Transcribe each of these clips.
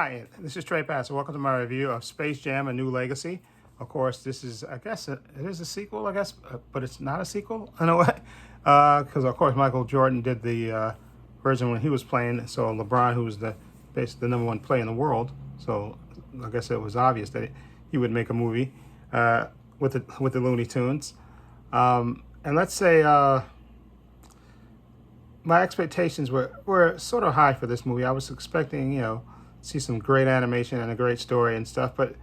Hi, this is Trey Passer. Welcome to my review of Space Jam: A New Legacy. Of course, this is, I guess, it is a sequel, I guess, but it's not a sequel in a way. Because, of course, Michael Jordan did the version when he was playing. So LeBron, who was basically the number one player in the world, so I guess it was obvious that he would make a movie with the Looney Tunes. And let's say my expectations were sort of high for this movie. I was expecting, see some great animation and a great story and stuff, but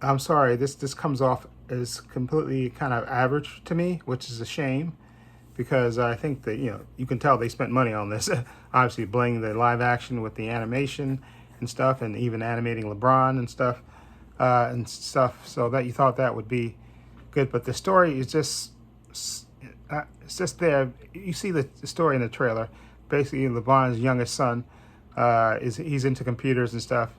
I'm sorry, this comes off as completely kind of average to me, which is a shame because I think that, you can tell they spent money on this. Obviously blending the live action with the animation and stuff, and even animating LeBron and stuff, so that you thought that would be good, but the story is just, it's just there. You see the story in the trailer. Basically, LeBron's youngest son he's into computers and stuff,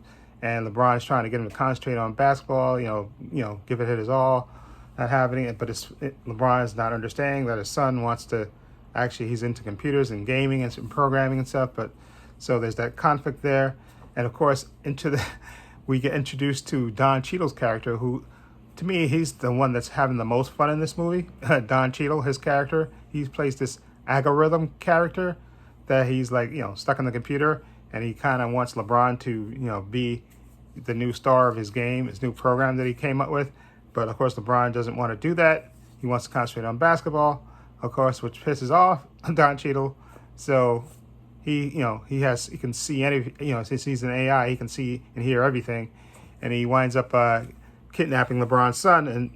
and LeBron's trying to get him to concentrate on basketball. Give it his all, not having it. But LeBron's not understanding that his son wants to. Actually, he's into computers and gaming and some programming and stuff. But so there's that conflict there, and of course we get introduced to Don Cheadle's character, who, to me, he's the one that's having the most fun in this movie. Don Cheadle, his character, he plays this algorithm character that he's like, stuck in the computer, and he kind of wants LeBron to, be the new star of his game, his new program that he came up with. But of course, LeBron doesn't want to do that. He wants to concentrate on basketball, of course, which pisses off Don Cheadle. So he can see since he's an AI, he can see and hear everything, and he winds up kidnapping LeBron's son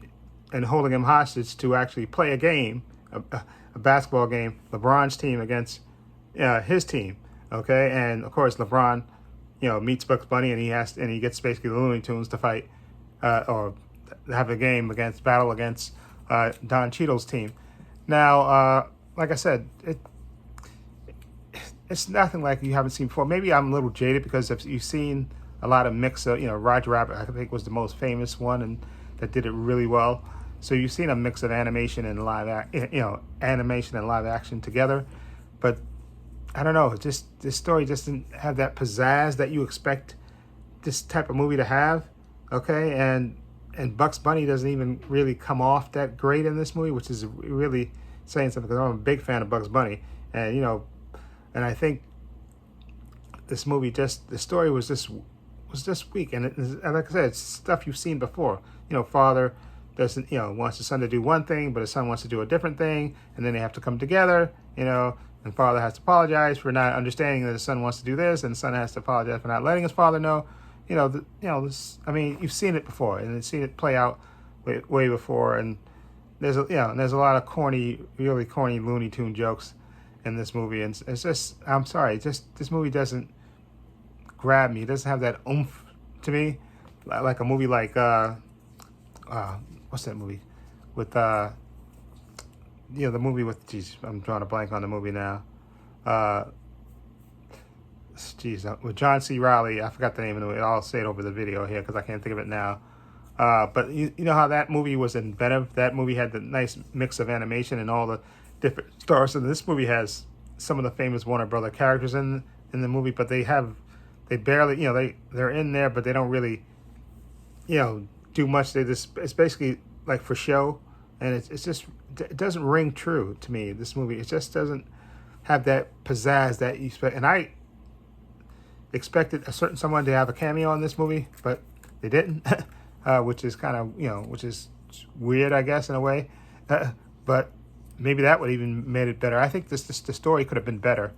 and holding him hostage to actually play a game, a basketball game, LeBron's team against his team. Okay, and of course LeBron, meets Bugs Bunny, and he gets basically the Looney Tunes to fight or have a game battle against Don Cheadle's team. Now, like I said, it's nothing like you haven't seen before. Maybe I'm a little jaded because you've seen a lot of mix of, Roger Rabbit, I think, was the most famous one and that did it really well. So you've seen a mix of animation and animation and live action together. But I don't know, this story just didn't have that pizzazz that you expect this type of movie to have. Okay, and Bugs Bunny doesn't even really come off that great in this movie, which is really saying something because I'm a big fan of Bugs Bunny, and and I think this movie the story was just weak, and like I said, it's stuff you've seen before. Father doesn't, wants his son to do one thing, but his son wants to do a different thing, and then they have to come together, and father has to apologize for not understanding that his son wants to do this, and the son has to apologize for not letting his father know. This. I mean, you've seen it before, and you've seen it play out way before, and there's a lot of really corny Looney Tune jokes in this movie, and it's just, I'm sorry, this movie doesn't grab me. It doesn't have that oomph to me, like a movie like what's that movie with the movie with, I'm drawing a blank on the movie now. With John C. Reilly, I forgot the name of the movie. I'll say it over the video here because I can't think of it now. But you know how that movie was inventive? That movie had the nice mix of animation and all the different stars. And this movie has some of the famous Warner Brother characters in the movie, but they barely, they're in there, but they don't really, do much. It's basically like for show, and it's just, it doesn't ring true to me, this movie. It just doesn't have that pizzazz that you expect. And I expected a certain someone to have a cameo in this movie, but they didn't, which is kind of, which is weird, I guess, in a way. But maybe that would even made it better. I think the story could have been better.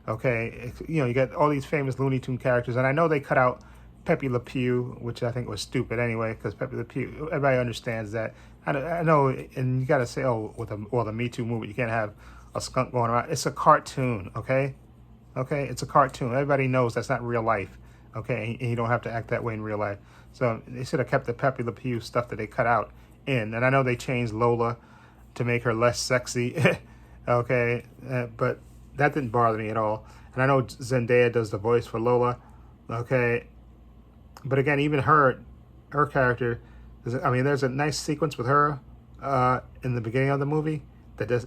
Okay, you got all these famous Looney Tune characters, and I know they cut out Pepe Le Pew, which I think was stupid anyway, because Pepe Le Pew, everybody understands that. I know, and you got to say, with the Me Too movement, you can't have a skunk going around. It's a cartoon, okay? Okay, it's a cartoon. Everybody knows that's not real life, okay? And you don't have to act that way in real life. So they should have kept the Pepe Le Pew stuff that they cut out in. And I know they changed Lola to make her less sexy, okay? But that didn't bother me at all. And I know Zendaya does the voice for Lola, okay? But again, even her character, there's a nice sequence with her in the beginning of the movie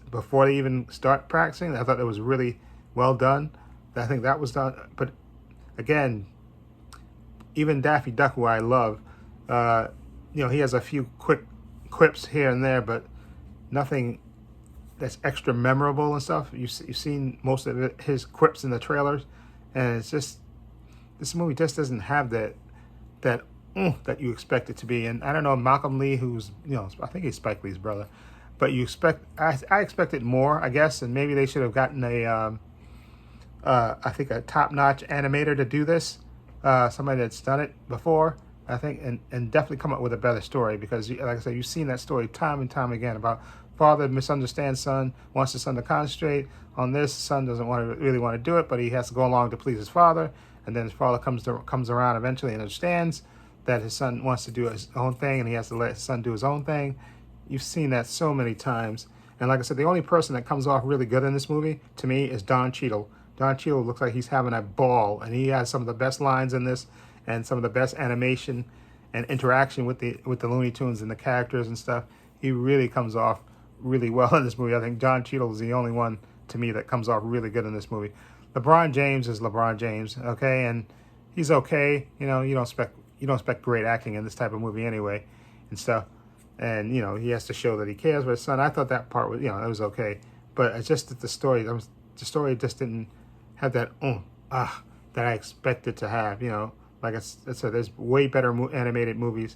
before they even start practicing. I thought it was really well done. I think that was done. But again, even Daffy Duck, who I love, uh, he has a few quick quips here and there, but nothing that's extra memorable and stuff. You've seen most of his quips in the trailers, and it's just this movie just doesn't have that that you expect it to be. And I don't know, Malcolm Lee, who's I think he's Spike Lee's brother, but I expected more, I guess, and maybe they should have gotten I think a top-notch animator to do this, somebody that's done it before, I think, and definitely come up with a better story, because, like I said, you've seen that story time and time again about father misunderstands son, wants his son to concentrate on this. Son doesn't really want to do it, but he has to go along to please his father, and then his father comes around eventually and understands that his son wants to do his own thing, and he has to let his son do his own thing. You've seen that so many times. And like I said, the only person that comes off really good in this movie, to me, is Don Cheadle. Don Cheadle looks like he's having a ball, and he has some of the best lines in this, and some of the best animation and interaction with the Looney Tunes and the characters and stuff. He really comes off really well in this movie. I think Don Cheadle is the only one, to me, that comes off really good in this movie. LeBron James is LeBron James, okay, and he's okay. You don't expect great acting in this type of movie anyway, and stuff. And he has to show that he cares for his son. I thought that part was, it was okay, but it's just that the story just didn't have that that I expected to have. Like I said, there's way better animated movies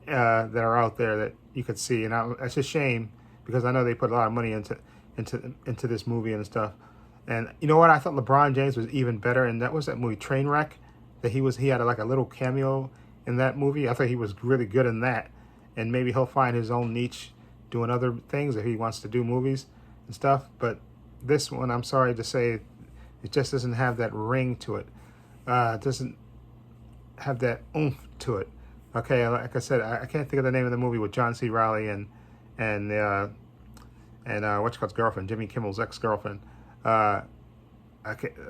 that are out there that you could see, and it's a shame, because I know they put a lot of money into this movie and stuff. And you know what? I thought LeBron James was even better, and that was that movie Trainwreck. That he had like a little cameo in that movie. I thought he was really good in that, and maybe he'll find his own niche doing other things if he wants to do movies and stuff. But this one, I'm sorry to say, it just doesn't have that ring to it. It doesn't have that oomph to it. Okay, like I said, I can't think of the name of the movie with John C. Reilly and what's called girlfriend, Jimmy Kimmel's ex-girlfriend.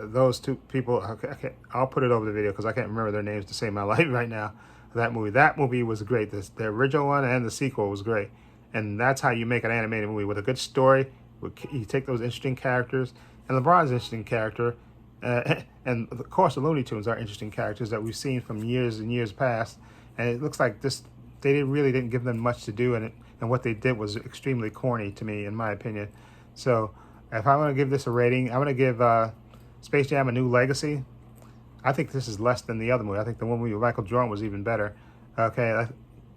Those two people. Okay, I'll put it over the video because I can't remember their names to save my life right now. That movie was great. The original one and the sequel was great, and that's how you make an animated movie with a good story. You take those interesting characters, and LeBron's an interesting character, and of course the Looney Tunes are interesting characters that we've seen from years and years past. And it looks like they really didn't give them much to do, and what they did was extremely corny to me, in my opinion. So if I want to give this a rating, I'm going to give Space Jam: A New Legacy. I think this is less than the other movie. I think the one with Michael Jordan was even better. Okay,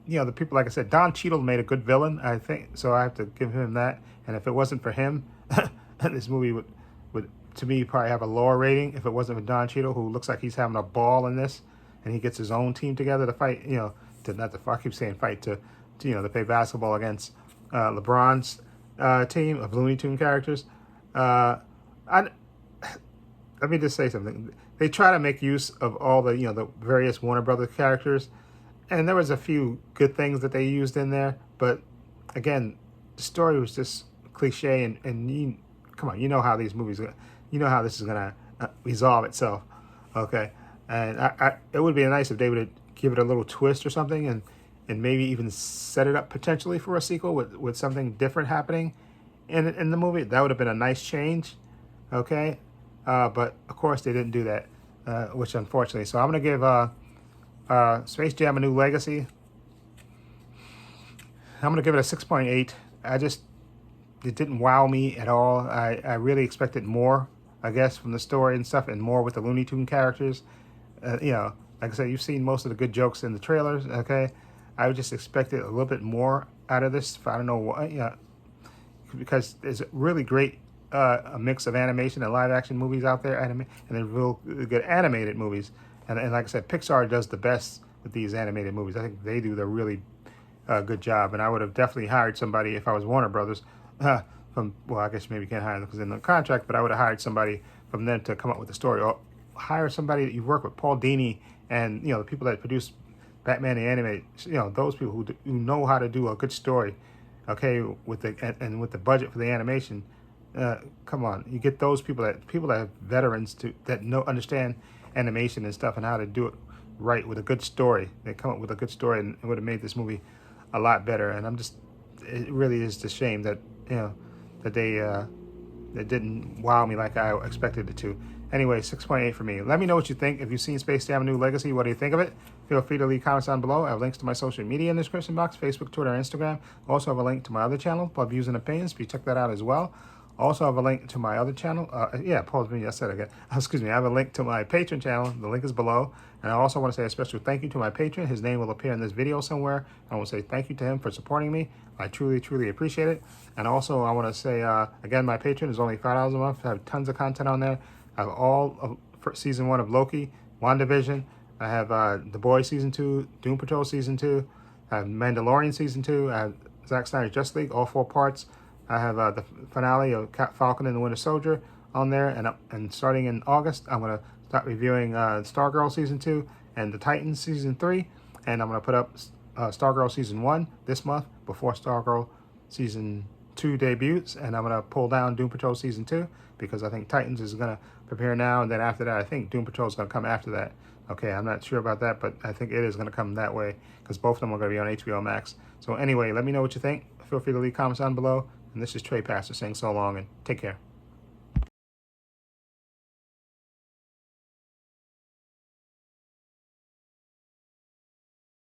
the people, like I said, Don Cheadle made a good villain, I think, so I have to give him that. And if it wasn't for him, this movie would, to me, probably have a lower rating if it wasn't for Don Cheadle, who looks like he's having a ball in this, and he gets his own team together to fight, I keep saying fight, to play basketball against LeBron's team of Looney Tune characters. Let me just say something. They try to make use of all the various Warner Brothers characters, and there was a few good things that they used in there, but again, the story was just cliche, and come on, you know how these movies, how this is gonna resolve itself, okay? And it would be nice if they would give it a little twist or something, and maybe even set it up potentially for a sequel with something different happening in the movie. That would have been a nice change, okay? But of course they didn't do that, which unfortunately. So I'm gonna give Space Jam: A New Legacy. I'm gonna give it a 6.8. It didn't wow me at all. I really expected more, I guess, from the story and stuff, and more with the Looney Tune characters. Like I said, you've seen most of the good jokes in the trailers, okay? I would just expected a little bit more out of this. I don't know why, because there's a really great a mix of animation and live action movies out there, and they're real good animated movies. And like I said, Pixar does the best with these animated movies. I think they do the really good job. And I would have definitely hired somebody if I was Warner Brothers. I guess maybe you can't hire them because in the contract, but I would have hired somebody from them to come up with the story, or hire somebody that you work with, Paul Dini, and the people that produce Batman the Animated. Those people who know how to do a good story, okay, with the budget for the animation. Come on, you get those people that have veterans that understand animation and stuff and how to do it right with a good story. They come up with a good story, and it would have made this movie a lot better. And it really is a shame that that they it didn't wow me like I expected it to. Anyway, 6.8 for me. Let me know what you think. If you've seen Space Jam: A New Legacy, what do you think of it? Feel free to leave comments down below. I have links to my social media in the description box, Facebook, Twitter, Instagram. Also have a link to my other channel, Pub Views and Opinions. Please check that out as well. Also have a link to my other channel. Pause me, I said again. Excuse me, I have a link to my Patreon channel. The link is below. And I also want to say a special thank you to my patron. His name will appear in this video somewhere. I want to say thank you to him for supporting me. I truly, truly appreciate it. And also I want to say, again, my patron is only $5 a month. I have tons of content on there. I have all of season 1 of Loki, WandaVision. I have The Boys season 2, Doom Patrol season 2. I have Mandalorian season 2. I have Zack Snyder's Justice League, all 4 parts. I have the finale of Falcon and the Winter Soldier on there. And starting in August, I'm going to start reviewing Stargirl season 2 and the Titans season 3. And I'm going to put up Stargirl season 1 this month before Stargirl season 2 debuts. And I'm going to pull down Doom Patrol season 2 because I think Titans is going to prepare now. And then after that, I think Doom Patrol is going to come after that. Okay, I'm not sure about that, but I think it is going to come that way because both of them are going to be on HBO Max. So anyway, let me know what you think. Feel free to leave comments down below. And this is Trey Pastor saying so long and take care.